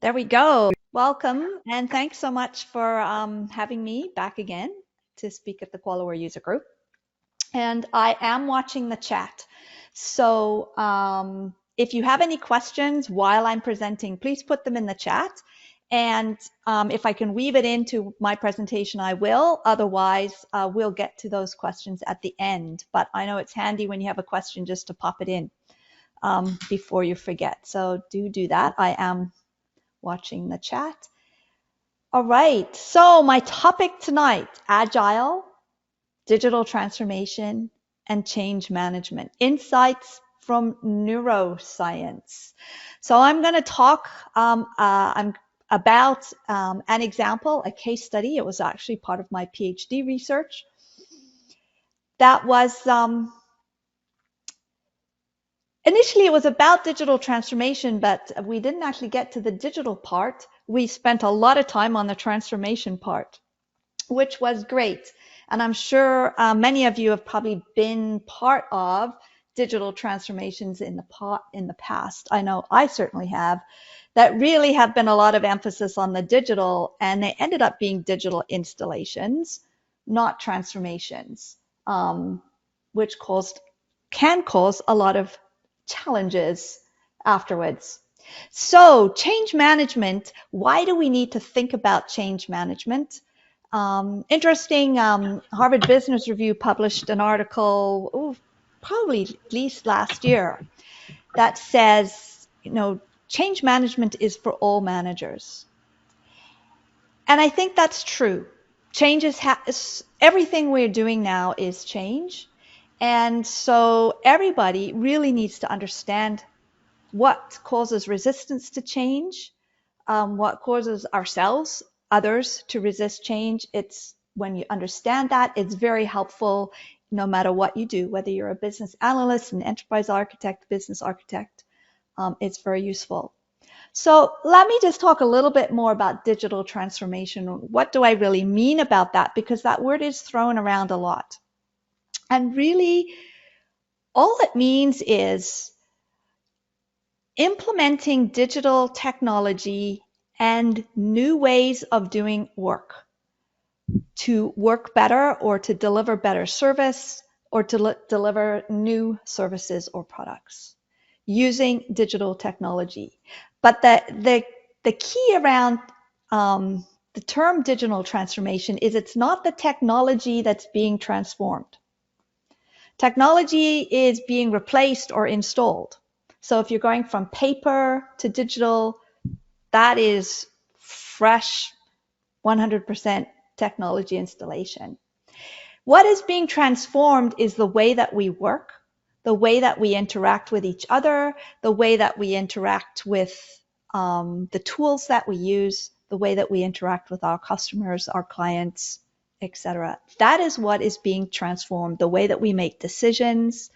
There we go. Welcome, and thanks so much for having me back again to speak at the Qualaware user group. And I am watching the chat. So if you have any questions while I'm presenting, please put them in the chat. And if I can weave it into my presentation, I will. Otherwise, we'll get to those questions at the end. But I know it's handy when you have a question just to pop it in before you forget. So do that. I am watching the chat. All right, so my topic tonight, Agile, digital transformation, and change management, insights from neuroscience. So I'm going to talk about an example, a case study. It was actually part of my PhD research. That was initially, it was about digital transformation, but we didn't actually get to the digital part. We spent a lot of time on the transformation part, which was great. And I'm sure many of you have probably been part of digital transformations in the past. I know I certainly have. That really have been a lot of emphasis on the digital, and they ended up being digital installations, not transformations, which can cause a lot of challenges afterwards. So change management, why do we need to think about change management? Interesting, Harvard Business Review published an article, probably at least last year, that says, change management is for all managers. And I think that's true. Change is, everything we're doing now is change. And so everybody really needs to understand what causes resistance to change, what causes ourselves, others to resist change. It's when you understand that, it's very helpful no matter what you do, whether you're a business analyst, an enterprise architect, business architect, it's very useful. So let me just talk a little bit more about digital transformation. What do I really mean about that? Because that word is thrown around a lot. And really, all it means is implementing digital technology and new ways of doing work to work better or to deliver better service or to deliver new services or products using digital technology. But the key around the term digital transformation is it's not the technology that's being transformed. Technology is being replaced or installed. So if you're going from paper to digital, that is fresh 100% technology installation. What is being transformed is the way that we work, the way that we interact with each other, the way that we interact with the tools that we use, the way that we interact with our customers, our clients, etc. That is what is being transformed. The way that we make decisions.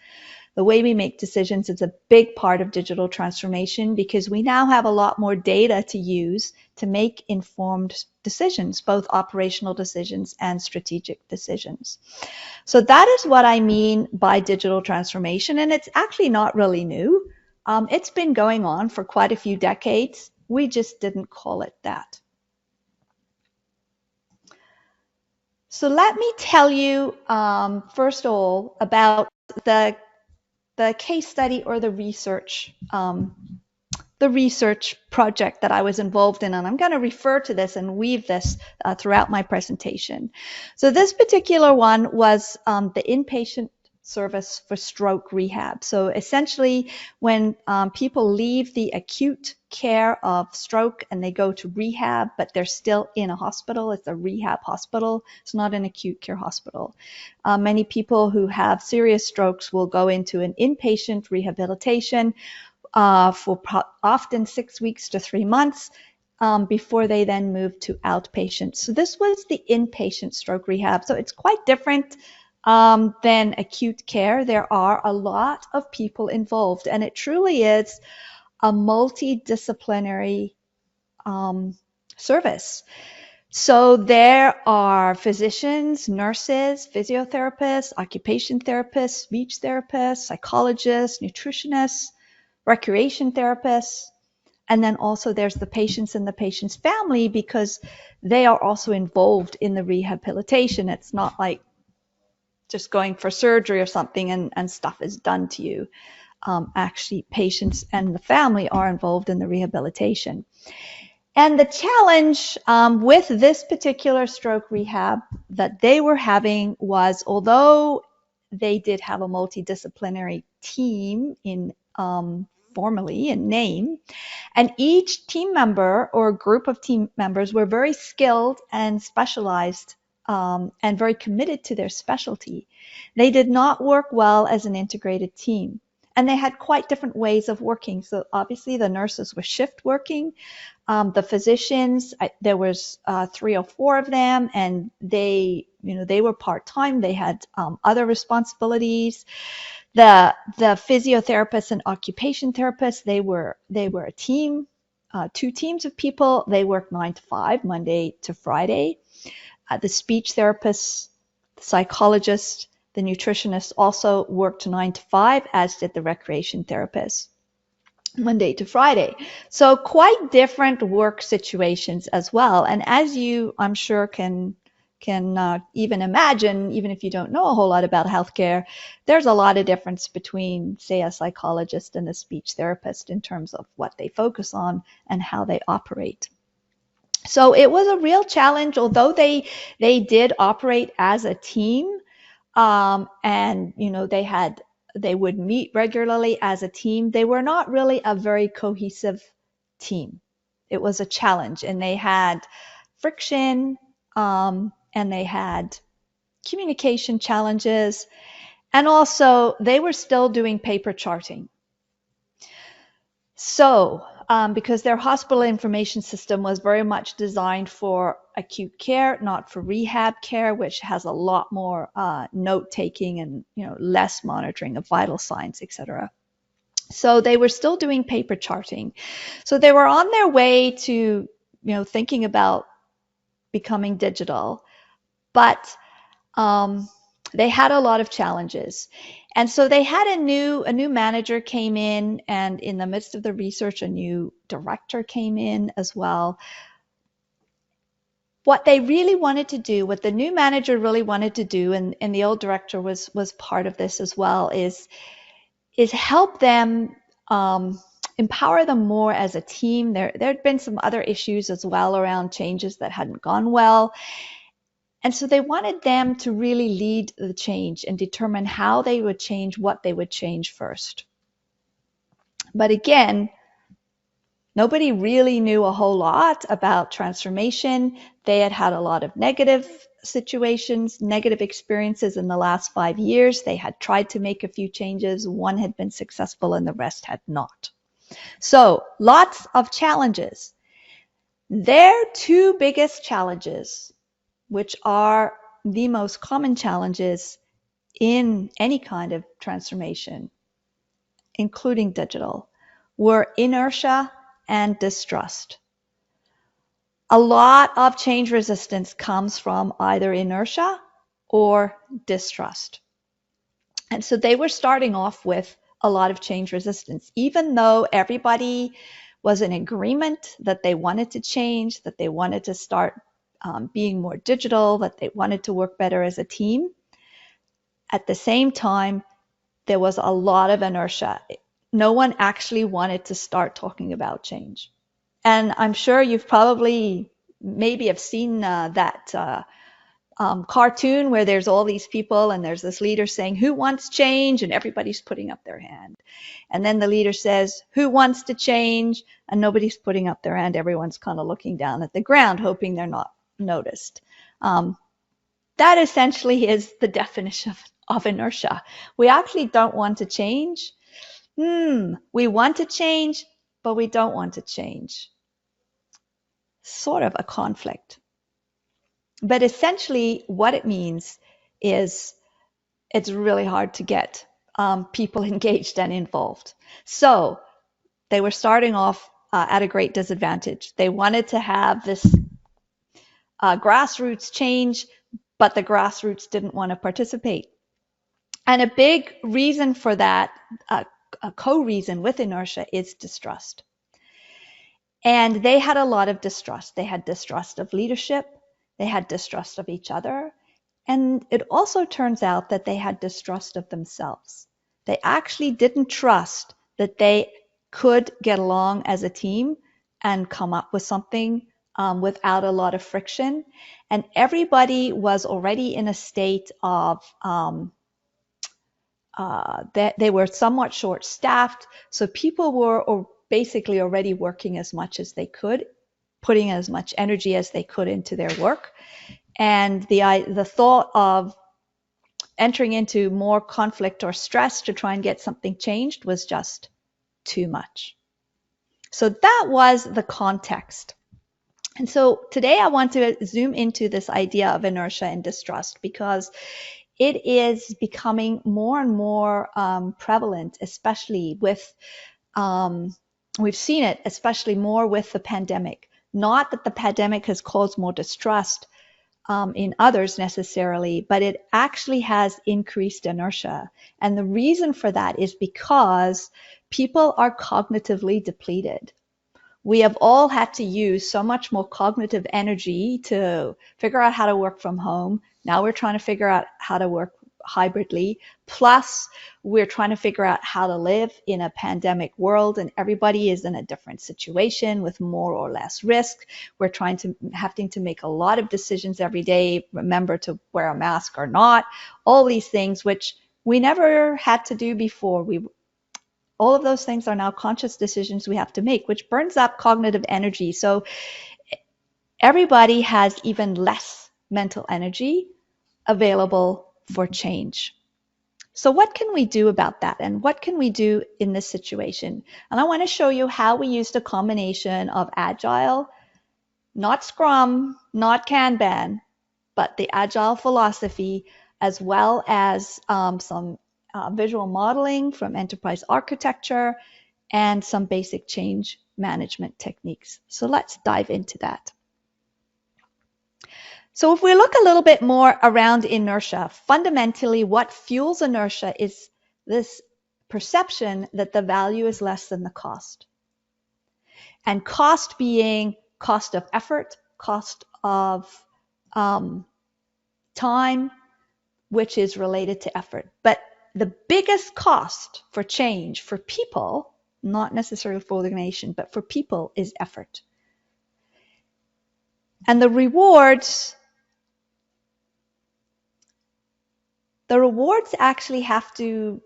The way we make decisions is a big part of digital transformation because we now have a lot more data to use to make informed decisions, both operational decisions and strategic decisions. So that is what I mean by digital transformation, and it's actually not really new. It's been going on for quite a few decades. We just didn't call it that. So let me tell you, first of all, about the case study or the research project that I was involved in, and I'm going to refer to this and weave this throughout my presentation. So this particular one was the inpatient service for stroke rehab. So essentially, when people leave the acute care of stroke and they go to rehab, but they're still in a hospital, it's a rehab hospital, it's not an acute care hospital. Many people who have serious strokes will go into an inpatient rehabilitation for often 6 weeks to 3 months before they then move to outpatient. So this was the inpatient stroke rehab. So it's quite different than acute care. There are a lot of people involved, and it truly is a multidisciplinary service. So there are physicians, nurses, physiotherapists, occupation therapists, speech therapists, psychologists, nutritionists, recreation therapists, And then also there's the patients and the patient's family, because they are also involved in the rehabilitation. It's not like just going for surgery or something and stuff is done to you. Actually, patients and the family are involved in the rehabilitation. And the challenge with this particular stroke rehab that they were having was, although they did have a multidisciplinary team in formally in name, and each team member or group of team members were very skilled and specialized and very committed to their specialty, they did not work well as an integrated team. And they had quite different ways of working. So obviously the nurses were shift working. The physicians, there was 3 or 4 of them, and they were part-time. They had other responsibilities. The physiotherapists and occupation therapists, they were a team, 2 teams of people. They worked 9 to 5, Monday to Friday. The speech therapists, the psychologists, the nutritionists also worked 9 to 5, as did the recreation therapists, Monday to Friday. So quite different work situations as well. And as you, I'm sure, can even imagine, even if you don't know a whole lot about healthcare, there's a lot of difference between, say, a psychologist and a speech therapist in terms of what they focus on and how they operate. So it was a real challenge, although they did operate as a team, and they would meet regularly as a team. They were not really a very cohesive team. It was a challenge, and they had friction, and they had communication challenges, and also they were still doing paper charting. So, because their hospital information system was very much designed for acute care, not for rehab care, which has a lot more note-taking and less monitoring of vital signs, etc. So they were still doing paper charting. So they were on their way to thinking about becoming digital, but they had a lot of challenges. And so they had a new manager came in, and in the midst of the research, a new director came in as well. What they really wanted to do, what the new manager really wanted to do, and the old director was part of this as well, is help them, empower them more as a team. There had been some other issues as well around changes that hadn't gone well. And so they wanted them to really lead the change and determine how they would change, what they would change first. But again, nobody really knew a whole lot about transformation. They had had a lot of negative situations, negative experiences in the last 5 years. They had tried to make a few changes. One had been successful and the rest had not. So lots of challenges. Their 2 biggest challenges, which are the most common challenges in any kind of transformation, including digital, were inertia and distrust. A lot of change resistance comes from either inertia or distrust. And so they were starting off with a lot of change resistance, even though everybody was in agreement that they wanted to change, that they wanted to start being more digital, that they wanted to work better as a team. At the same time, there was a lot of inertia. No one actually wanted to start talking about change. And I'm sure you've probably maybe have seen that cartoon where there's all these people and there's this leader saying, "Who wants change?" And everybody's putting up their hand. And then the leader says, "Who wants to change?" And nobody's putting up their hand. Everyone's kind of looking down at the ground, hoping they're not noticed. That essentially is the definition of inertia. We actually don't want to change. We want to change, but we don't want to change. Sort of a conflict. But essentially what it means is it's really hard to get people engaged and involved. So they were starting off at a great disadvantage. They wanted to have this grassroots change, but the grassroots didn't want to participate. And a big reason for that, a co-reason with inertia, is distrust. And they had a lot of distrust. They had distrust of leadership. They had distrust of each other. And it also turns out that they had distrust of themselves. They actually didn't trust that they could get along as a team and come up with something without a lot of friction. And everybody was already in a state of that they were somewhat short-staffed. So people were basically already working as much as they could, putting as much energy as they could into their work. And the thought of entering into more conflict or stress to try and get something changed was just too much. So that was the context. And so today I want to zoom into this idea of inertia and distrust because it is becoming more and more prevalent, especially with, we've seen it especially more with the pandemic. Not that the pandemic has caused more distrust in others necessarily, but it actually has increased inertia. And the reason for that is because people are cognitively depleted. We have all had to use so much more cognitive energy to figure out how to work from home. Now we're trying to figure out how to work hybridly. Plus, we're trying to figure out how to live in a pandemic world, and everybody is in a different situation with more or less risk. We're having to make a lot of decisions every day, remember to wear a mask or not, all these things which we never had to do before. All of those things are now conscious decisions we have to make, which burns up cognitive energy. So everybody has even less mental energy available for change. So what can we do about that? And what can we do in this situation? And I want to show you how we used a combination of Agile, not Scrum, not Kanban, but the Agile philosophy, as well as some visual modeling from enterprise architecture and some basic change management techniques. So let's dive into that. So if we look a little bit more around inertia, fundamentally what fuels inertia is this perception that the value is less than the cost. And cost being cost of effort, cost of time, which is related to effort. But the biggest cost for change for people, not necessarily for the organization, but for people, is effort. And the rewards actually have to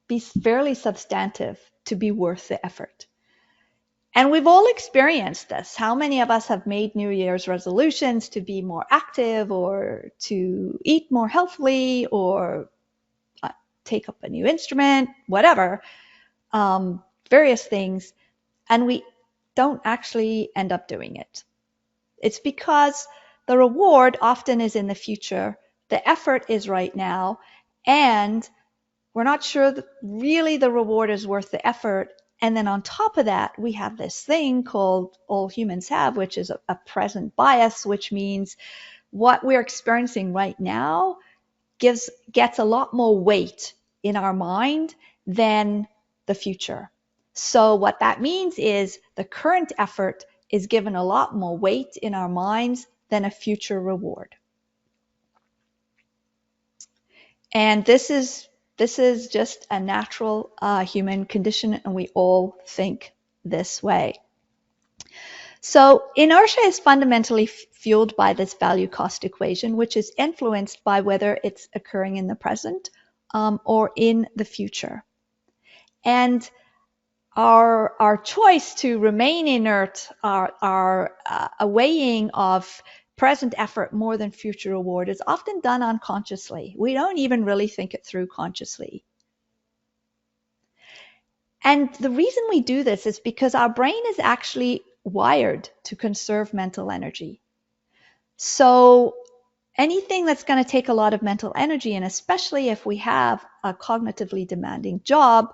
be fairly substantive to be worth the effort. And we've all experienced this. How many of us have made New Year's resolutions to be more active or to eat more healthily or take up a new instrument, whatever, various things, and we don't actually end up doing it. It's because the reward often is in the future, the effort is right now, and we're not sure that really the reward is worth the effort. And then on top of that, we have this thing called all humans have, which is a present bias, which means what we're experiencing right now gets a lot more weight in our mind than the future. So what that means is the current effort is given a lot more weight in our minds than a future reward. And this is just a natural human condition, and we all think this way. So inertia is fundamentally fueled by this value cost equation, which is influenced by whether it's occurring in the present or in the future. And our choice to remain inert, our weighing of present effort more than future reward is often done unconsciously. We don't even really think it through consciously. And the reason we do this is because our brain is actually wired to conserve mental energy. So anything that's going to take a lot of mental energy, and especially if we have a cognitively demanding job,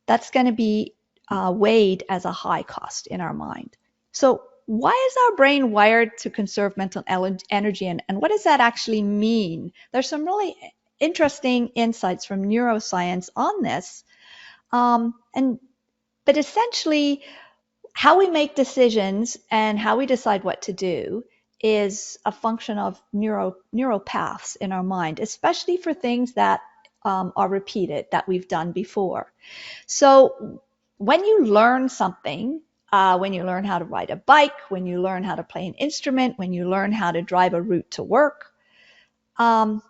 that's going to be weighed as a high cost in our mind. So why is our brain wired to conserve mental energy, and what does that actually mean? There's some really interesting insights from neuroscience on this. But essentially, how we make decisions and how we decide what to do is a function of neural paths in our mind, especially for things that are repeated, that we've done before. So when you learn something, when you learn how to ride a bike, when you learn how to play an instrument, when you learn how to drive a route to work, a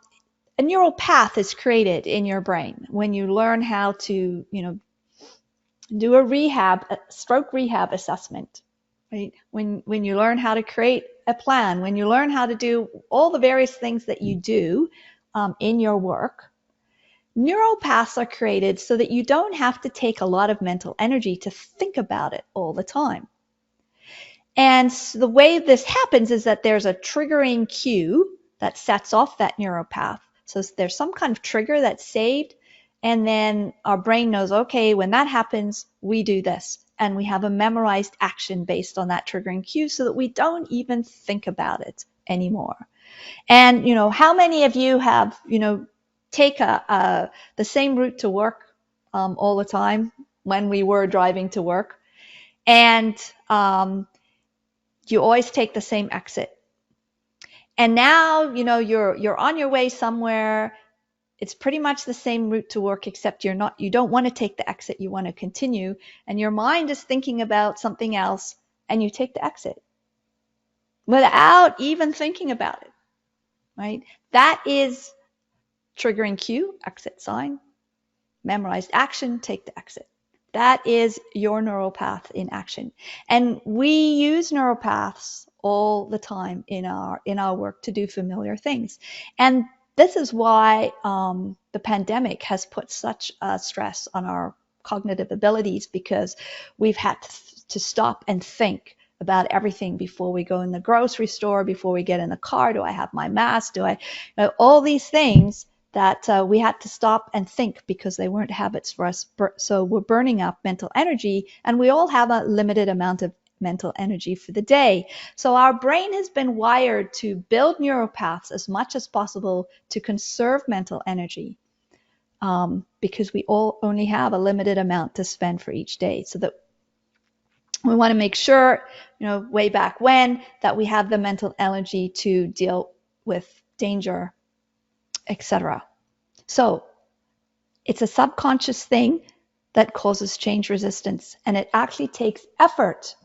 neural path is created in your brain. When you learn how to, do a stroke rehab assessment, right? When you learn how to create a plan, when you learn how to do all the various things that you do in your work, neural paths are created so that you don't have to take a lot of mental energy to think about it all the time. And the way this happens is that there's a triggering cue that sets off that neural path. So there's some kind of trigger that's saved, and then our brain knows, okay, when that happens, we do this. And we have a memorized action based on that triggering cue so that we don't even think about it anymore. And, how many of you have, take the same route to work all the time when we were driving to work? And you always take the same exit. And now, you're on your way somewhere. It's pretty much the same route to work, except you don't want to take the exit. You want to continue, and your mind is thinking about something else, and you take the exit without even thinking about it, right? That is triggering cue, exit sign, memorized action, take the exit. That is your neural path in action. And we use neural paths all the time in our work to do familiar things. And this is why the pandemic has put such a stress on our cognitive abilities, because we've had to stop and think about everything before we go in the grocery store, before we get in the car. Do I have my mask? All these things that we had to stop and think because they weren't habits for us. So we're burning up mental energy, and we all have a limited amount of mental energy for the day. So our brain has been wired to build neural paths as much as possible to conserve mental energy, because we all only have a limited amount to spend for each day. So that we want to make sure, way back when, that we have the mental energy to deal with danger, etc. So it's a subconscious thing that causes change resistance, and it actually takes effort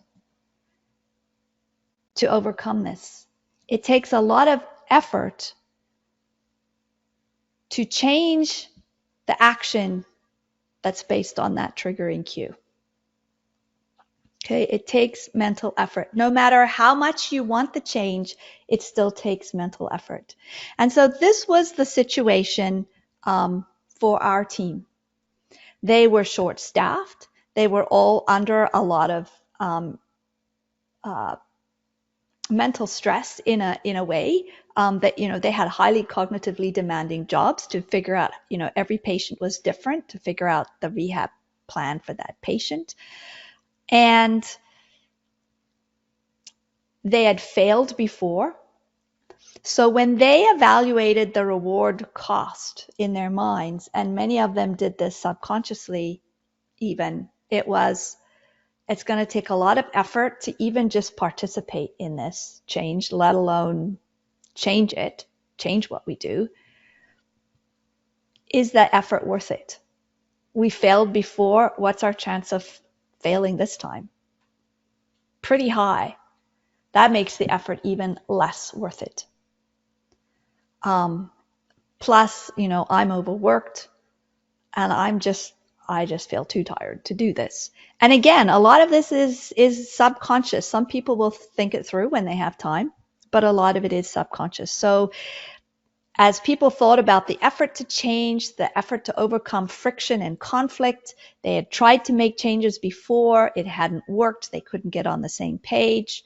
to overcome this. It takes a lot of effort to change the action that's based on that triggering cue. Okay, it takes mental effort. No matter how much you want the change, it still takes mental effort. And so this was the situation for our team. They were short-staffed. They were all under a lot of mental stress in a way that they had highly cognitively demanding jobs to figure out. Every patient was different, to figure out the rehab plan for that patient. And they had failed before. So when they evaluated the reward cost in their minds, and many of them did this subconsciously even, it's going to take a lot of effort to even just participate in this change, let alone change what we do. Is that effort worth it? We failed before. What's our chance of failing this time? Pretty high. That makes the effort even less worth it. Plus, I'm overworked, and I just feel too tired to do this. And again, a lot of this is subconscious. Some people will think it through when they have time, but a lot of it is subconscious. So as people thought about the effort to change, the effort to overcome friction and conflict, they had tried to make changes before, it hadn't worked, they couldn't get on the same page.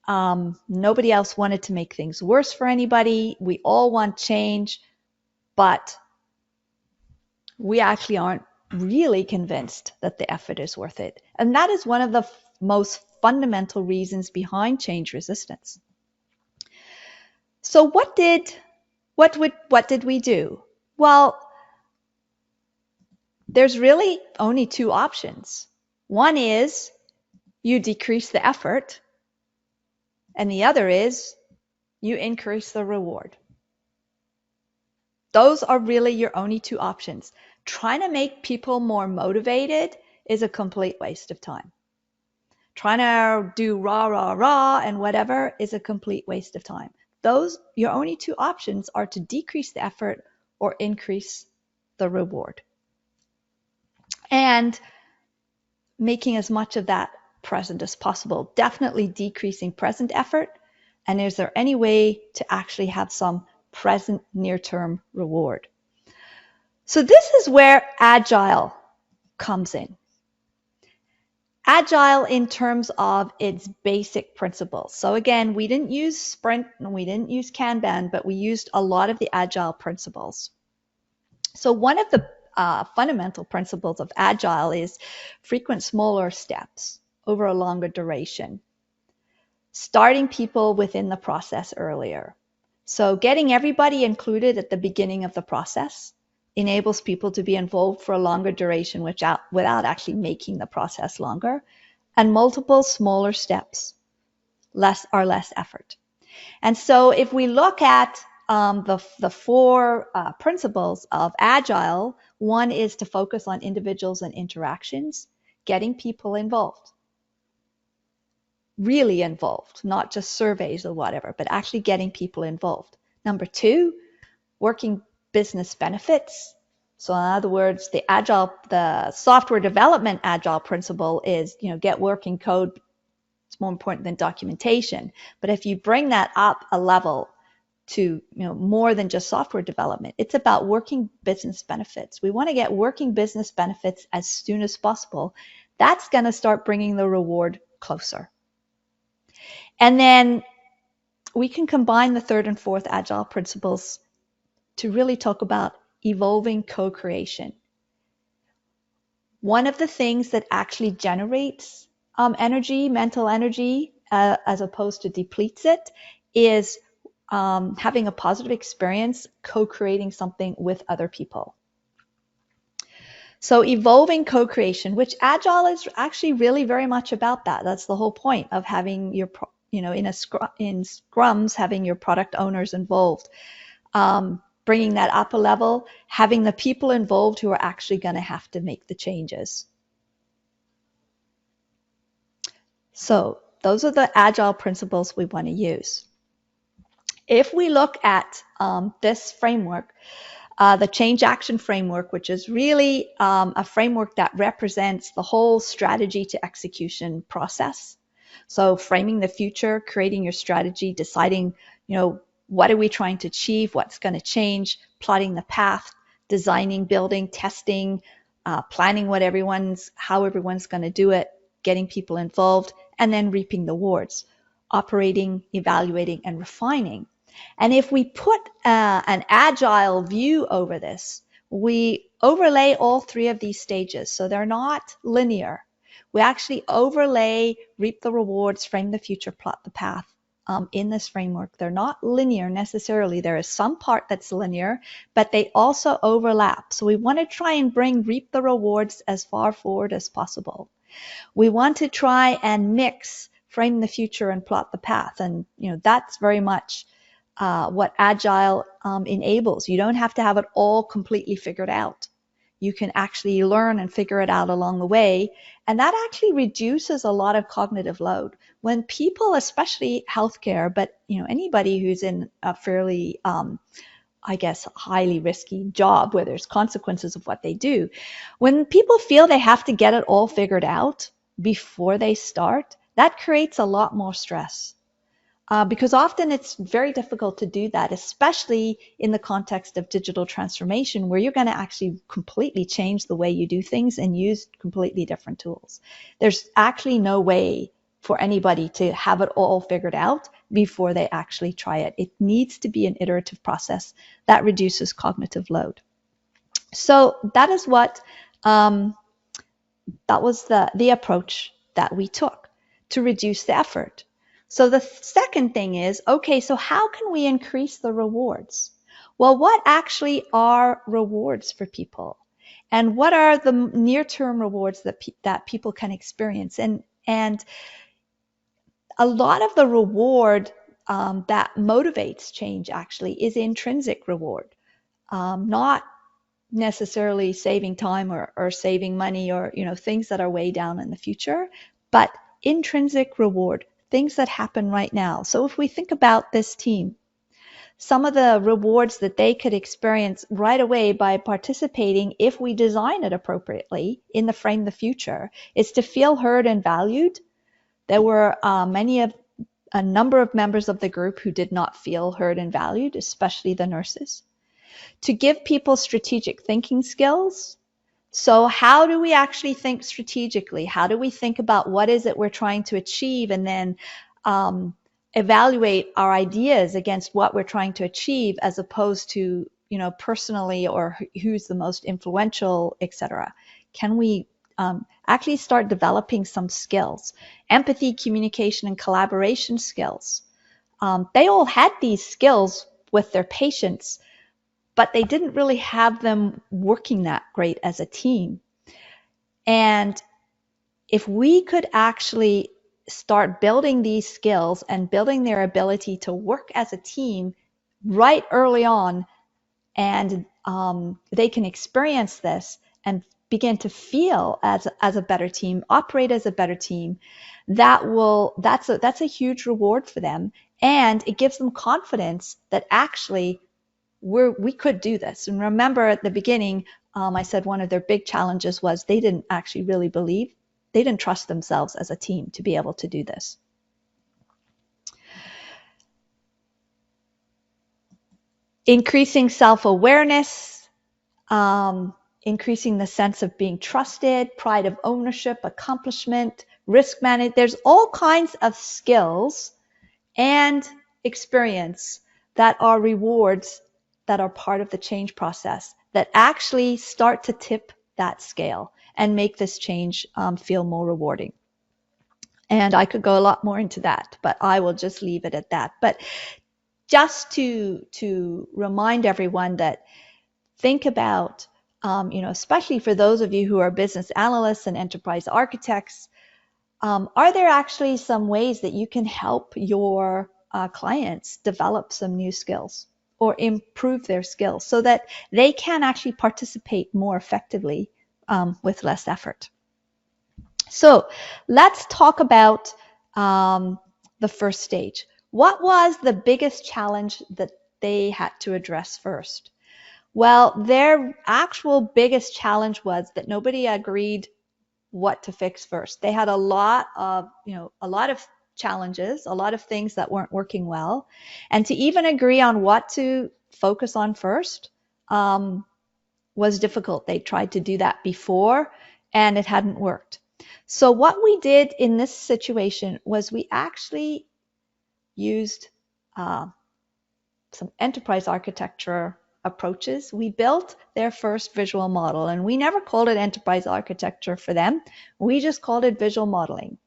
Nobody else wanted to make things worse for anybody. We all want change, but we actually aren't really convinced that the effort is worth it. And that is one of the most fundamental reasons behind change resistance. So what did we do? Well, there's really only two options. One is you decrease the effort, and the other is you increase the reward. Those are really your only two options. Trying to make people more motivated is a complete waste of time. Trying to do rah, rah, rah and whatever is a complete waste of time. Your only two options are to decrease the effort or increase the reward. And making as much of that present as possible, definitely decreasing present effort. And is there any way to actually have some present near-term reward? So this is where Agile comes in. Agile in terms of its basic principles. So again, we didn't use Sprint and we didn't use Kanban, but we used a lot of the Agile principles. So one of the fundamental principles of Agile is frequent smaller steps over a longer duration. Starting people within the process earlier. So getting everybody included at the beginning of the process enables people to be involved for a longer duration without actually making the process longer. And multiple smaller steps, less effort. And so if we look at the four principles of Agile, one is to focus on individuals and interactions, getting people involved. Really involved, not just surveys or whatever, but actually getting people involved. Number two, working business benefits. So in other words, the software development Agile principle is, get working code. It's more important than documentation. But if you bring that up a level to, more than just software development, it's about working business benefits. We want to get working business benefits as soon as possible. That's going to start bringing the reward closer. And then we can combine the third and fourth Agile principles to really talk about evolving co-creation. One of the things that actually generates energy, mental energy, as opposed to depletes it, is having a positive experience co-creating something with other people. So evolving co-creation, which Agile is actually really very much about that. That's the whole point of having your in scrums, having your product owners involved, bringing that up a level, having the people involved who are actually going to have to make the changes. So those are the Agile principles we want to use. If we look at this framework, the change action framework, which is really a framework that represents the whole strategy to execution process. So framing the future, creating your strategy, deciding, what are we trying to achieve, what's going to change, plotting the path, designing, building, testing, planning how everyone's going to do it, getting people involved, and then reaping the rewards, operating, evaluating, and refining. And if we put an Agile view over this, we overlay all three of these stages. So they're not linear. We actually overlay, reap the rewards, frame the future, plot the path in this framework. They're not linear necessarily. There is some part that's linear, but they also overlap. So we want to try and bring reap the rewards as far forward as possible. We want to try and mix frame the future and plot the path. And that's very much what Agile enables. You don't have to have it all completely figured out. You can actually learn and figure it out along the way. And that actually reduces a lot of cognitive load. When people, especially healthcare, but anybody who's in a fairly, highly risky job where there's consequences of what they do, when people feel they have to get it all figured out before they start, that creates a lot more stress. Because often it's very difficult to do that, especially in the context of digital transformation, where you're going to actually completely change the way you do things and use completely different tools. There's actually no way for anybody to have it all figured out before they actually try it. It needs to be an iterative process that reduces cognitive load. So that is what, that was the approach that we took to reduce the effort. So the second thing is, okay, so how can we increase the rewards? Well, what actually are rewards for people? And what are the near-term rewards that people can experience? And And a lot of the reward that motivates change actually is intrinsic reward, not necessarily saving time or saving money or things that are way down in the future, but intrinsic reward, things that happen right now. So if we think about this team, some of the rewards that they could experience right away by participating, if we design it appropriately in the frame the future, is to feel heard and valued. There were a number of members of the group who did not feel heard and valued, especially the nurses. To give people strategic thinking skills. So how do we actually think strategically? How do we think about what is it we're trying to achieve, and then evaluate our ideas against what we're trying to achieve, as opposed to personally, or who's the most influential, etc. Can we actually start developing some skills? Empathy, communication, and collaboration skills. They all had these skills with their patients, but they didn't really have them working that great as a team. And if we could actually start building these skills and building their ability to work as a team right early on, and they can experience this and begin to feel as a better team, operate as a better team, that's a huge reward for them, and it gives them confidence that actually we could do this. And remember at the beginning, I said one of their big challenges was they didn't actually really believe, they didn't trust themselves as a team to be able to do this. Increasing self-awareness, increasing the sense of being trusted, pride of ownership, accomplishment, risk management. There's all kinds of skills and experience that are rewards that are part of the change process that actually start to tip that scale and make this change feel more rewarding. And I could go a lot more into that, but I will just leave it at that. But just to remind everyone that think about, especially for those of you who are business analysts and enterprise architects, are there actually some ways that you can help your clients develop some new skills or improve their skills so that they can actually participate more effectively with less effort? So let's talk about the first stage. What was the biggest challenge that they had to address first? Well, their actual biggest challenge was that nobody agreed what to fix first. They had a lot of challenges, a lot of things that weren't working well. And to even agree on what to focus on first was difficult. They tried to do that before and it hadn't worked. So what we did in this situation was we actually used some enterprise architecture approaches. We built their first visual model, and we never called it enterprise architecture for them. We just called it visual modeling.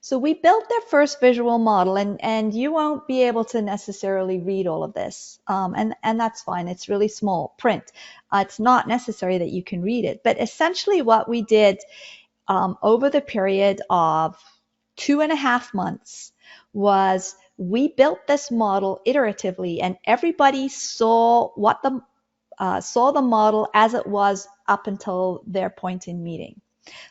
So we built their first visual model, and you won't be able to necessarily read all of this, and that's fine. It's really small print. It's not necessary that you can read it, but essentially what we did over the period of 2.5 months was we built this model iteratively, and everybody saw the model as it was up until their point in meeting.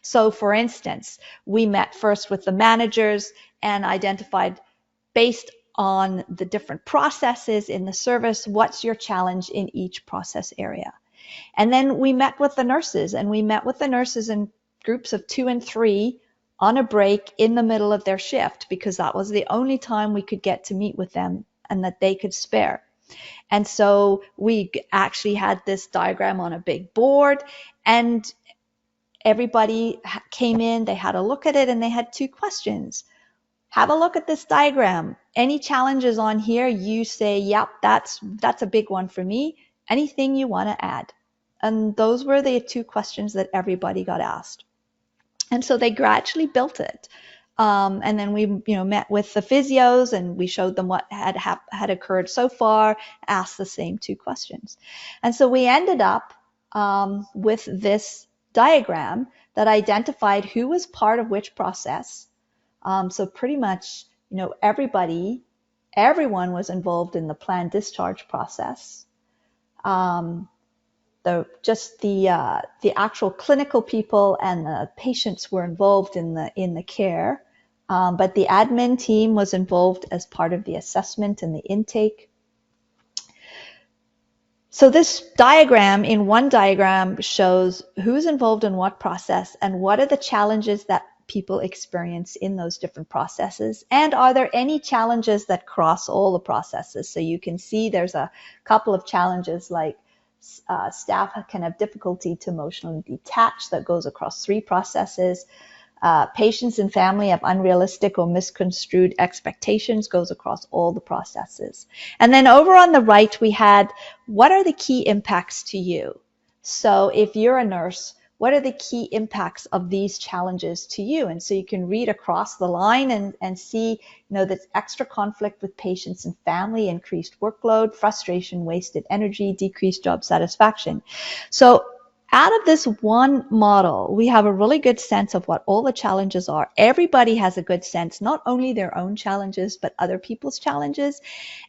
So for instance, we met first with the managers and identified, based on the different processes in the service, what's your challenge in each process area. And then we met with the nurses, and we met with the nurses in groups of 2 and 3 on a break in the middle of their shift, because that was the only time we could get to meet with them and that they could spare. And so we actually had this diagram on a big board, and everybody came in, they had a look at it, and they had 2 questions. Have a look at this diagram. Any challenges on here, you say, yep, that's a big one for me. Anything you want to add? And those were the 2 questions that everybody got asked. And so they gradually built it. And then we met with the physios, and we showed them what had occurred so far, asked the same 2 questions. And so we ended up with this diagram that identified who was part of which process. So pretty much, everyone was involved in the planned discharge process. The actual clinical people and the patients were involved in the care, but the admin team was involved as part of the assessment and the intake. So this diagram, in one diagram, shows who's involved in what process and what are the challenges that people experience in those different processes, and are there any challenges that cross all the processes. So you can see there's a couple of challenges, like staff can have difficulty to emotionally detach, that goes across 3 processes. Patients and family have unrealistic or misconstrued expectations, goes across all the processes. And then over on the right, we had, what are the key impacts to you? So if you're a nurse, what are the key impacts of these challenges to you? And so you can read across the line and see, there's extra conflict with patients and family, increased workload, frustration, wasted energy, decreased job satisfaction. So out of this one model, we have a really good sense of what all the challenges are. Everybody has a good sense, not only their own challenges, but other people's challenges,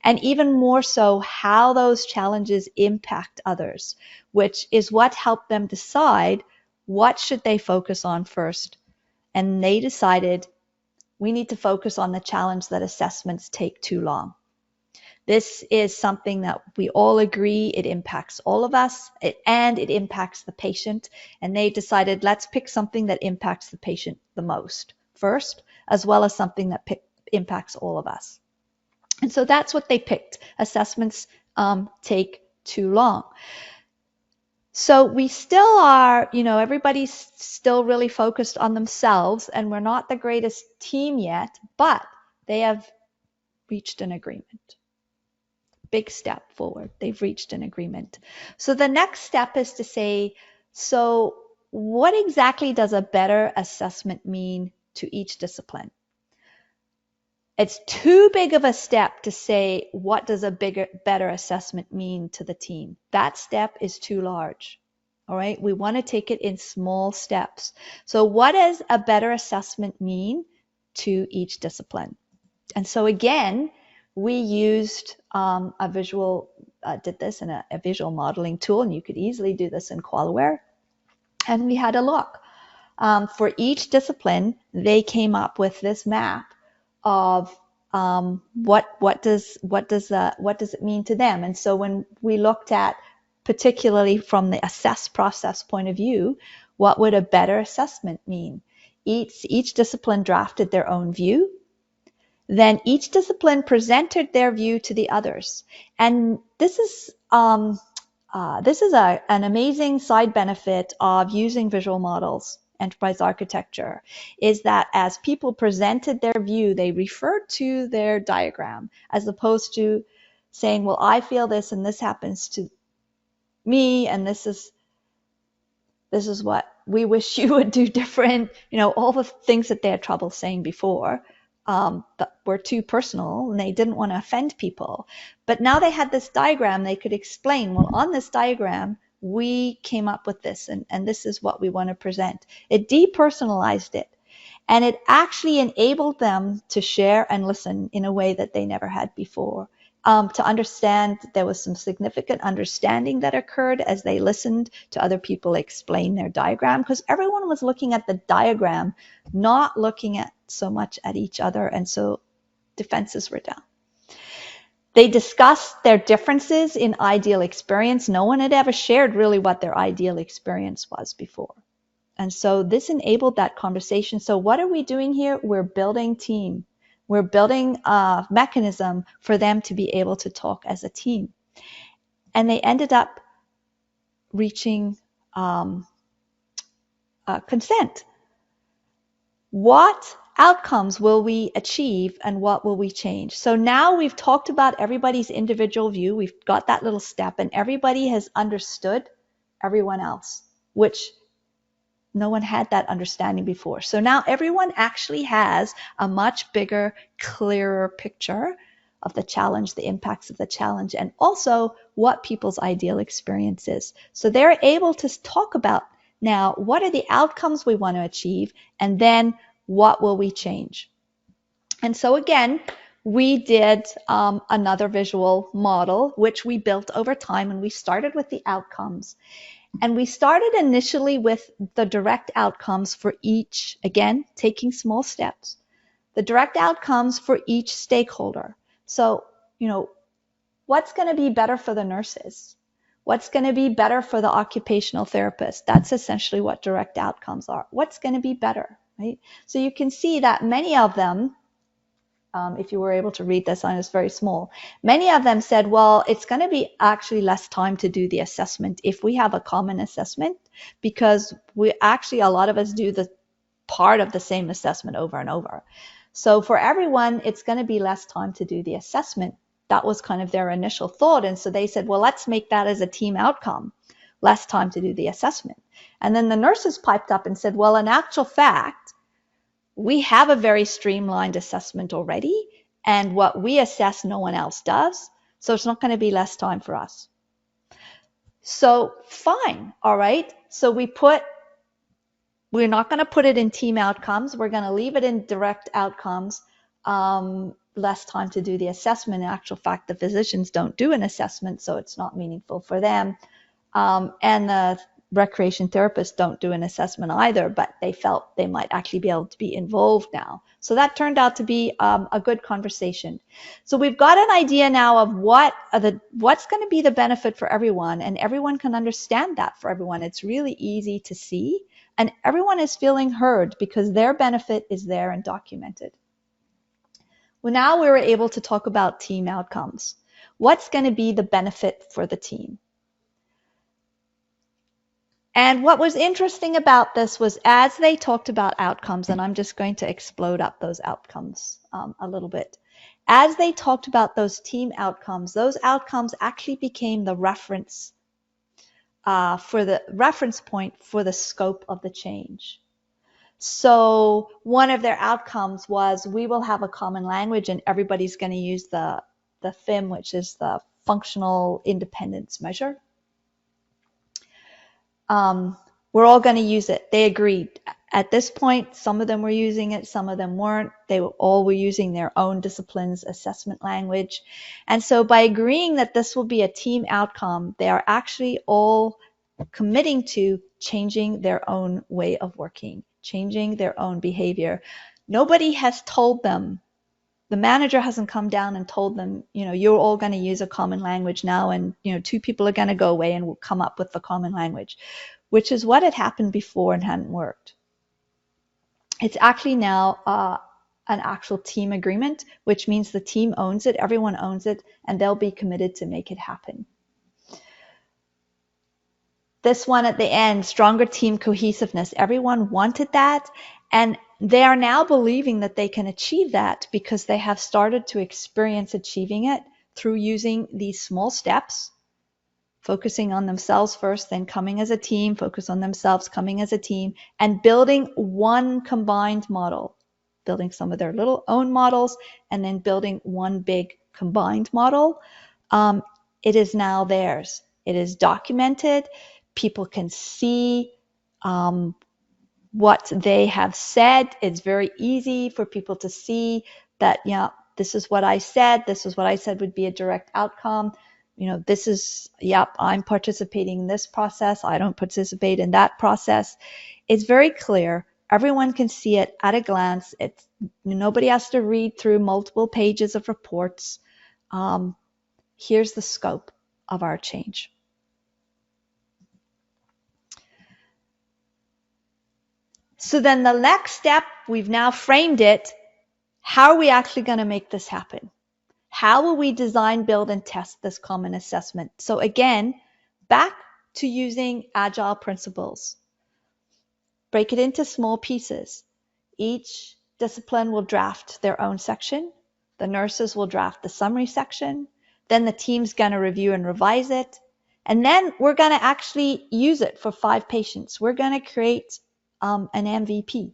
and even more so how those challenges impact others, which is what helped them decide what should they focus on first. And they decided, we need to focus on the challenge that assessments take too long. This is something that we all agree it impacts all of us, and it impacts the patient. And they decided, let's pick something that impacts the patient the most first, as well as something that impacts all of us. And so that's what they picked. Assessments take too long. So we still are, everybody's still really focused on themselves, and we're not the greatest team yet, but they have reached an agreement. Big step forward. They've reached an agreement. So the next step is to say, so what exactly does a better assessment mean to each discipline? It's too big of a step to say, what does a better assessment mean to the team? That step is too large. All right, we want to take it in small steps. So what does a better assessment mean to each discipline? And so again, we used did this in a visual modeling tool, and you could easily do this in QualiWare. And we had a look. For each discipline, they came up with this map of what does it mean to them. And so when we looked at, particularly from the assess process point of view, what would a better assessment mean? Each discipline drafted their own view. Then each discipline presented their view to the others. And this is an amazing side benefit of using visual models, enterprise architecture, is that as people presented their view, they referred to their diagram, as opposed to saying, well, I feel this and this happens to me, and this is what we wish you would do different. All the things that they had trouble saying before that were too personal, and they didn't want to offend people. But now they had this diagram, they could explain, well, on this diagram, we came up with this, and this is what we want to present. It depersonalized it, and it actually enabled them to share and listen in a way that they never had before. To understand, there was some significant understanding that occurred as they listened to other people explain their diagram, because everyone was looking at the diagram, not looking at so much at each other, and so defenses were down. They discussed their differences in ideal experience. No one had ever shared really what their ideal experience was before. And so this enabled that conversation. So what are we doing here? We're building team. We're building a mechanism for them to be able to talk as a team. And they ended up reaching consent. What outcomes will we achieve, and what will we change? So now we've talked about everybody's individual view. We've got that little step, and everybody has understood everyone else, which no one had that understanding before. So now everyone actually has a much bigger, clearer picture of the challenge, the impacts of the challenge, and also what people's ideal experience is. So they're able to talk about Now, what are the outcomes we want to achieve? And then what will we change? And so again, we did another visual model, which we built over time, and we started with the outcomes. And we started initially with the direct outcomes for each, again, taking small steps, the direct outcomes for each stakeholder. So, what's going to be better for the nurses? What's going to be better for the occupational therapist? That's essentially what direct outcomes are. What's going to be better, right? So you can see that many of them, if you were able to read this, I was very small. Many of them said, well, it's going to be actually less time to do the assessment if we have a common assessment, because a lot of us do the part of the same assessment over and over. So for everyone, it's going to be less time to do the assessment. That was kind of their initial thought. And so they said, well, let's make that as a team outcome, less time to do the assessment. And then the nurses piped up and said, well, in actual fact, we have a very streamlined assessment already, and what we assess, no one else does. So it's not going to be less time for us. So fine, all right. So we're not going to put it in team outcomes. We're going to leave it in direct outcomes. Less time to do the assessment. In actual fact, the physicians don't do an assessment, so it's not meaningful for them. And the recreation therapists don't do an assessment either, but they felt they might actually be able to be involved now. So that turned out to be a good conversation. So we've got an idea now of what's going to be the benefit for everyone, and everyone can understand that for everyone. It's really easy to see, and everyone is feeling heard because their benefit is there and documented. Well, now we were able to talk about team outcomes. What's going to be the benefit for the team? And what was interesting about this was as they talked about outcomes, and I'm just going to explode up those outcomes a little bit. As they talked about those team outcomes, those outcomes actually became the reference for the reference point for the scope of the change. So one of their outcomes was we will have a common language and everybody's going to use the FIM, which is the functional independence measure. We're all going to use it. They agreed. At this point, some of them were using it, some of them weren't. They all were using their own discipline's assessment language. And so by agreeing that this will be a team outcome, they are actually all committing to changing their own way of working, changing their own behavior. Nobody has told them, the manager hasn't come down and told them, you're all going to use a common language now, and, two people are going to go away and we'll come up with the common language, which is what had happened before and hadn't worked. It's actually now an actual team agreement, which means the team owns it, everyone owns it, and they'll be committed to make it happen. This one at the end, stronger team cohesiveness. Everyone wanted that, and they are now believing that they can achieve that because they have started to experience achieving it through using these small steps, focusing on themselves first, then coming as a team, focus on themselves, coming as a team, and building one combined model, building some of their little own models, and then building one big combined model. It is now theirs. It is documented. People can see what they have said. It's very easy for people to see that, this is what I said. This is what I said would be a direct outcome. This is, I'm participating in this process. I don't participate in that process. It's very clear. Everyone can see it at a glance. Nobody has to read through multiple pages of reports. Here's the scope of our change. So then the next step, we've now framed it. How are we actually going to make this happen? How will we design, build, and test this common assessment? So again, back to using Agile principles. Break it into small pieces. Each discipline will draft their own section. The nurses will draft the summary section. Then the team's going to review and revise it. And then we're going to actually use it for 5 patients. We're going to create an MVP.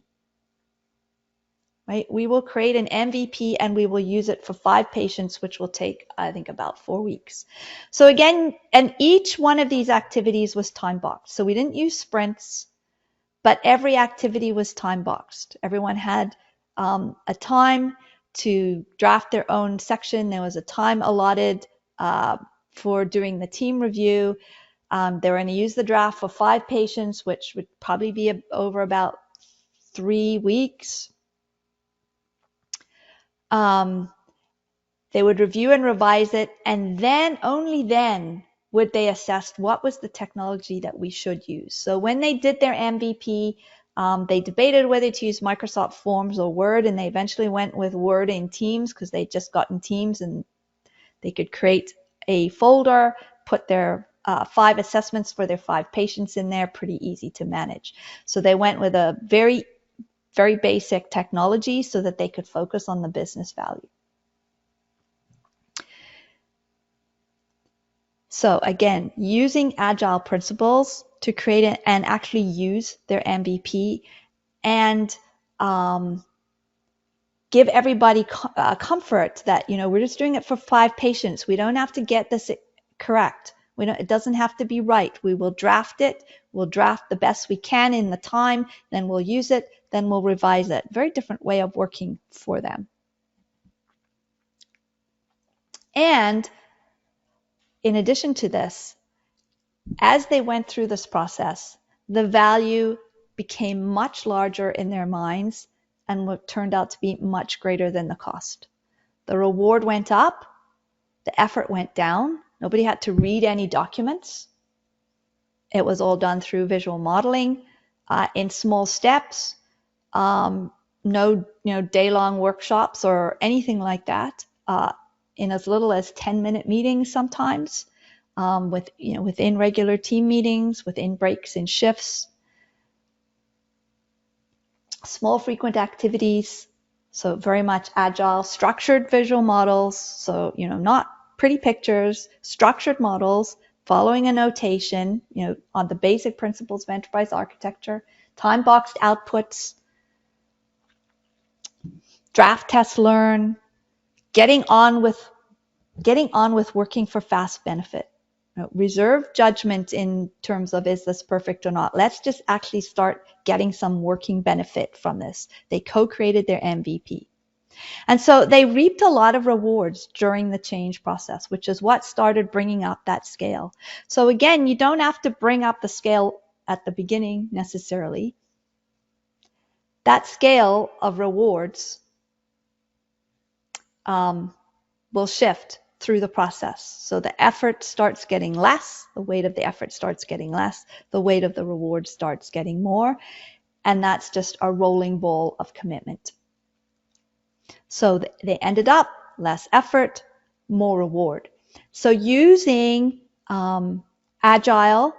Right? We will create an MVP and we will use it for 5 patients, which will take, I think, about 4 weeks. So again, and each one of these activities was time boxed. So we didn't use sprints. but every activity was time boxed. Everyone had a time to draft their own section. There was a time allotted for doing the team review. They were going to use the draft for 5 patients, which would probably be over about 3 weeks. They would review and revise it, and then, only then, would they assess what was the technology that we should use. So when they did their MVP, they debated whether to use Microsoft Forms or Word, and they eventually went with Word in Teams because they'd just gotten Teams and they could create a folder, put their 5 assessments for their 5 patients in there, pretty easy to manage. So they went with a very, very basic technology so that they could focus on the business value. So again, using Agile principles to create and actually use their MVP and give everybody comfort that, we're just doing it for 5 patients. We don't have to get this correct. It doesn't have to be right. We will draft it. We'll draft the best we can in the time, then we'll use it, then we'll revise it. Very different way of working for them. And in addition to this, as they went through this process, the value became much larger in their minds and what turned out to be much greater than the cost. The reward went up, the effort went down. Nobody had to read any documents. It was all done through visual modeling in small steps. No, day-long workshops or anything like that. In as little as 10-minute meetings sometimes. Within regular team meetings, within breaks and shifts, small frequent activities, so very much agile, structured visual models, so not pretty pictures, structured models, following a notation, on the basic principles of enterprise architecture, time-boxed outputs, draft, test, learn, getting on with working for fast benefit. Reserve judgment in terms of is this perfect or not. Let's just actually start getting some working benefit from this. They co-created their MVP. And so they reaped a lot of rewards during the change process, which is what started bringing up that scale. So again, you don't have to bring up the scale at the beginning necessarily. That scale of rewards will shift through the process. So the effort starts getting less, the weight of the effort starts getting less, the weight of the reward starts getting more, and that's just a rolling ball of commitment. So they ended up less effort, more reward. So using Agile,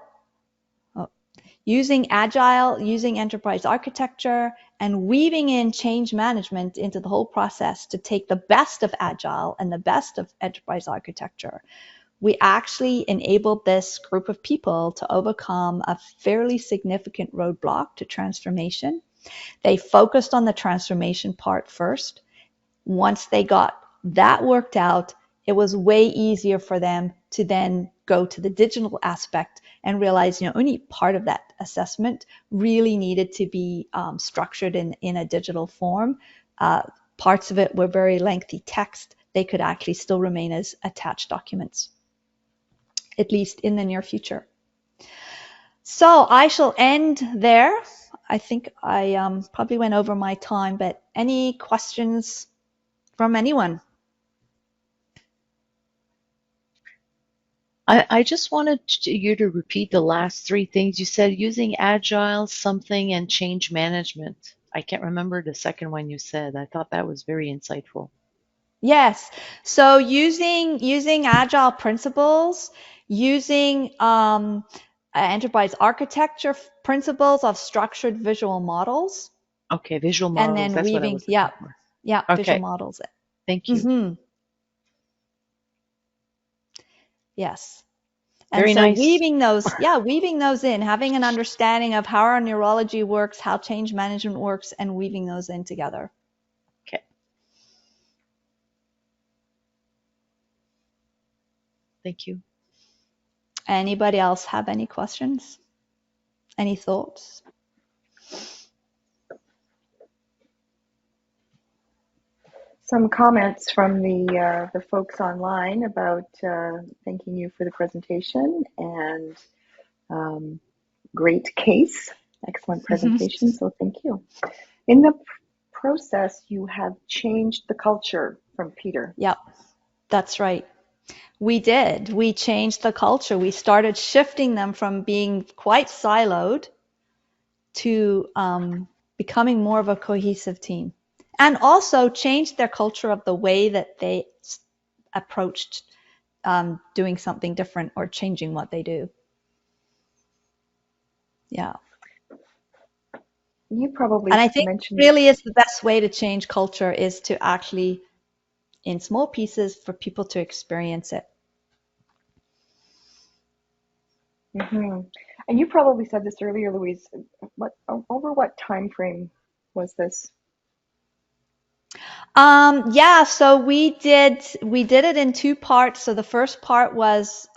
using enterprise architecture, and weaving in change management into the whole process to take the best of Agile and the best of enterprise architecture, we actually enabled this group of people to overcome a fairly significant roadblock to transformation. They focused on the transformation part first. Once they got that worked out, it was way easier for them to then go to the digital aspect and realize, only part of that assessment really needed to be structured in a digital form. Parts of it were very lengthy text. They could actually still remain as attached documents, at least in the near future. So I shall end there. I think I probably went over my time, but any questions from anyone? I just wanted you to repeat the last 3 things. You said using Agile, something, and change management. I can't remember the second one you said. I thought that was very insightful. Yes. So using Agile principles, using enterprise architecture principles of structured visual models, Okay, visual and models. then That's what I weaving, was looking for. visual Okay, models. thank you. Yes. And Very so nice. weaving those in, having an understanding of how our neurology works, how change management works, and weaving those in together. Okay. Thank you. Anybody else have any questions? Any thoughts? Some comments from the folks online about thanking you for the presentation and um, great case, excellent presentation. So thank you. In the process, you have changed the culture from Peter. Yep, that's right. We did. We changed the culture. We started shifting them from being quite siloed to becoming more of a cohesive team, and also changed their culture of the way that they approached doing something different or changing what they do. Yeah. You probably And I think mentioned. really is the best way to change culture is to actually, in small pieces, for people to experience it. Mm-hmm. And you probably said this earlier, Louise. Over what time frame was this? Yeah, so we did it in two parts. So the first part was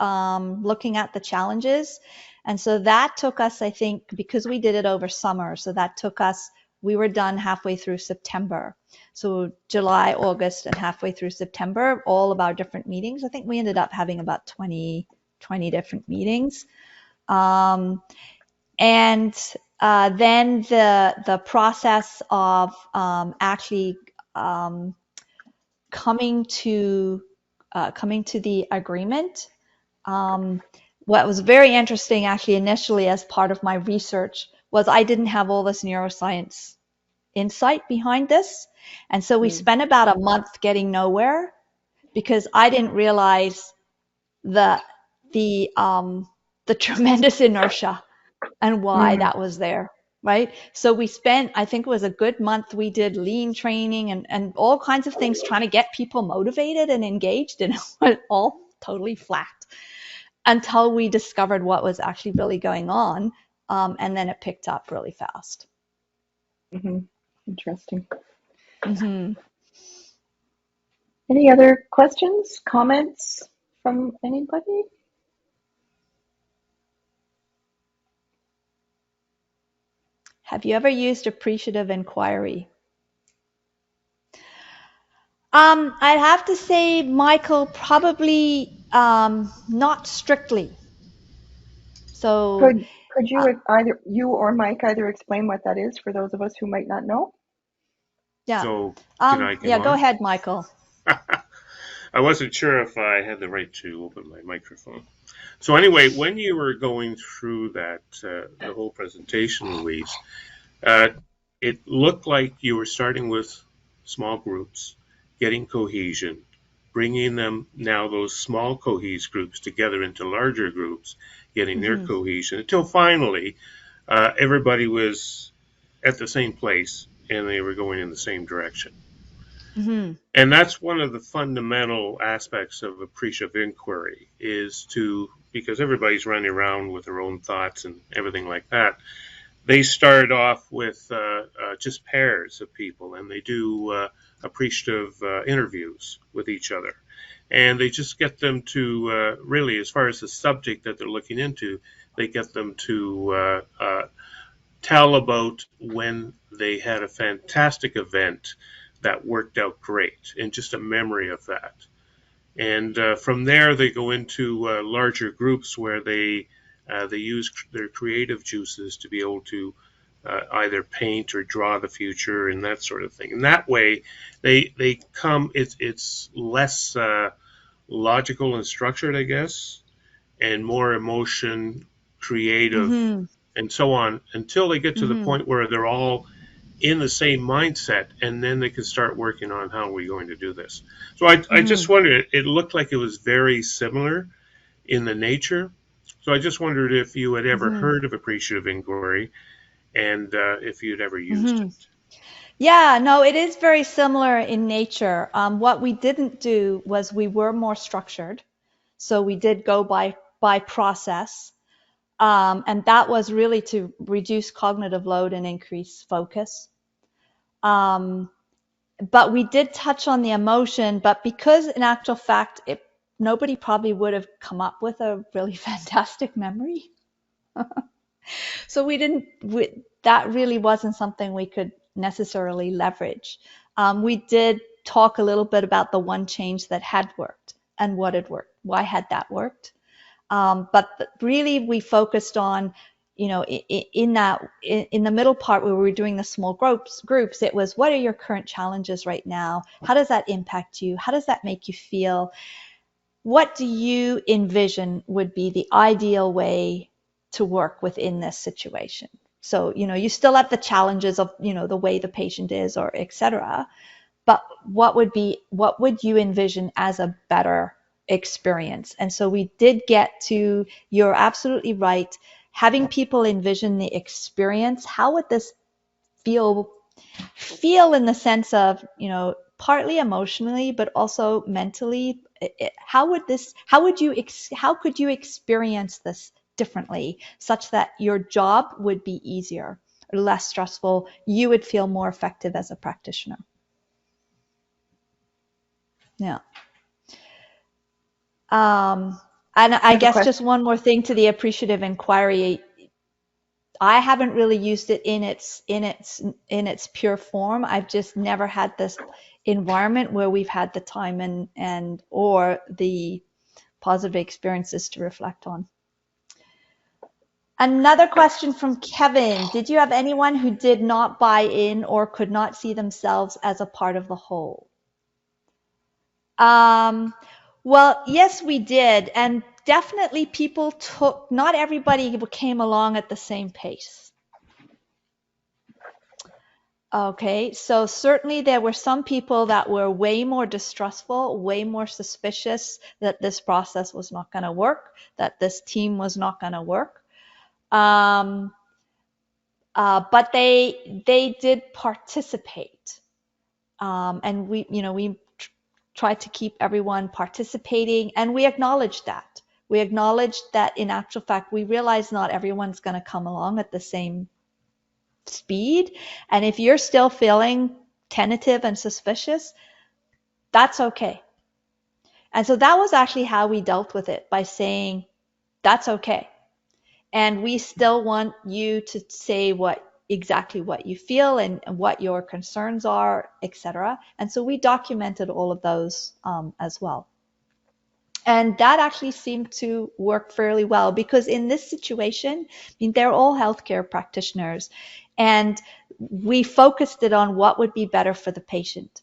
looking at the challenges. And so that took us, I think, because we did it over summer, so that took us, we were done halfway through September. So July, August, and halfway through September, all of our different meetings. I think we ended up having about 20 different meetings. And then the process of actually coming to the agreement. What was very interesting, actually, initially as part of my research, was I didn't have all this neuroscience insight behind this, and so we Mm. spent about a month getting nowhere because I didn't realize the the tremendous inertia and why Mm. that was there, right? So we spent, I think it was a good month, we did lean training and all kinds of things trying to get people motivated and engaged, and it went all totally flat until we discovered what was actually really going on. And then it picked up really fast. Mm-hmm. Interesting. Hmm. Any other questions, comments from anybody? Have you ever used appreciative inquiry? I'd have to say, Michael, probably not strictly. So, Could uh, you either you or Mike either explain what that is for those of us who might not know? yeah. So can I go Yeah, go on? ahead, Michael. I wasn't sure if I had the right to open my microphone. So anyway, when you were going through that the whole presentation, Louise, uh, it looked like you were starting with small groups, getting cohesion, bringing them now those small cohesive groups together into larger groups, getting their Hmm. cohesion until finally everybody was at the same place and they were going in the same direction. Hmm. And that's one of the fundamental aspects of appreciative inquiry is to, because everybody's running around with their own thoughts and everything like that, they start off with just pairs of people and they do appreciative interviews with each other. And they just get them to really, as far as the subject that they're looking into, they get them to tell about when they had a fantastic event that worked out great and just a memory of that. And from there, they go into larger groups where they use their creative juices to be able to either paint or draw the future and that sort of thing. And that way, they come. It's less logical and structured, I guess, and more emotion, creative, Hmm. and so on until they get to the Hmm. point where they're all in the same mindset, and then they can start working on how are we going to do this. So I Hmm. just wondered, it looked like it was very similar in the nature. So I just wondered if you had ever Hmm. heard of appreciative inquiry and if you'd ever used Hmm. it. Yeah, no, it is very similar in nature. What we didn't do was we were more structured. So we did go by process. And that was really to reduce cognitive load and increase focus. Um, but we did touch on the emotion, but because in actual fact, nobody probably would have come up with a really fantastic memory. So that really wasn't something we could necessarily leverage. We did talk a little bit about the one change that had worked and what had worked. Why had that worked? But really, we focused on, in the middle part where we were doing the small groups, it was, what are your current challenges right now? How does that impact you? How does that make you feel? What do you envision would be the ideal way to work within this situation? So, you still have the challenges of, the way the patient is, or et cetera, but what would you envision as a better experience? And so we did get to, you're absolutely right, having people envision the experience. How would this feel in the sense of, partly emotionally, but also mentally? How could you experience this differently, such that your job would be easier, or less stressful, you would feel more effective as a practitioner? Yeah. And I I have a guess question. just one more thing to the appreciative inquiry. I haven't really used it in its pure form. I've just never had this environment where we've had the time and or the positive experiences to reflect on. Another question from Kevin. Did you have anyone who did not buy in or could not see themselves as a part of the whole? Well, yes, we did. And definitely not everybody came along at the same pace. Okay, so certainly there were some people that were way more distrustful, way more suspicious that this process was not going to work, that this team was not going to work. But they did participate. And we tried to keep everyone participating, and we acknowledged that. We acknowledged that in actual fact, we realize not everyone's going to come along at the same speed. And if you're still feeling tentative and suspicious, that's okay. And so that was actually how we dealt with it, by saying, that's okay. And we still want you to say exactly what you feel and what your concerns are, etc. And so we documented all of those as well. And that actually seemed to work fairly well, because in this situation, they're all healthcare practitioners, and we focused it on what would be better for the patient.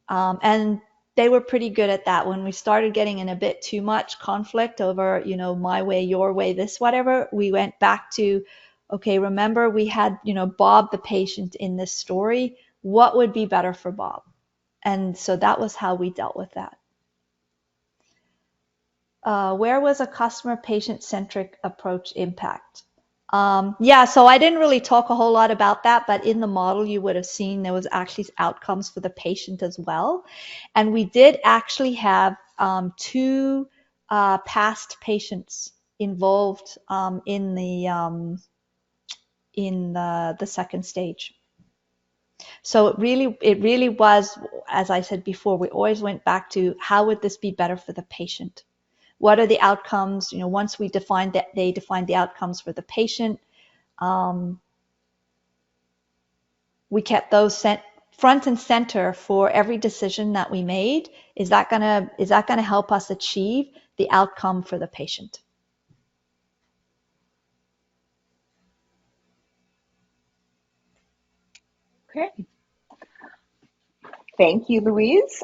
And they were pretty good at that. When we started getting in a bit too much conflict over, my way, your way, this, whatever, we went back to, okay, remember we had, Bob the patient in this story. What would be better for Bob? And so that was how we dealt with that. Where was a customer patient-centric approach impact? Yeah, so I didn't really talk a whole lot about that, but in the model you would have seen there was actually outcomes for the patient as well. And we did actually have two past patients involved in the second stage. So it really was, as I said before, we always went back to, how would this be better for the patient? What are the outcomes? Once we defined that, they defined the outcomes for the patient. We kept those front and center for every decision that we made. Is that gonna help us achieve the outcome for the patient? Okay. Thank you, Louise.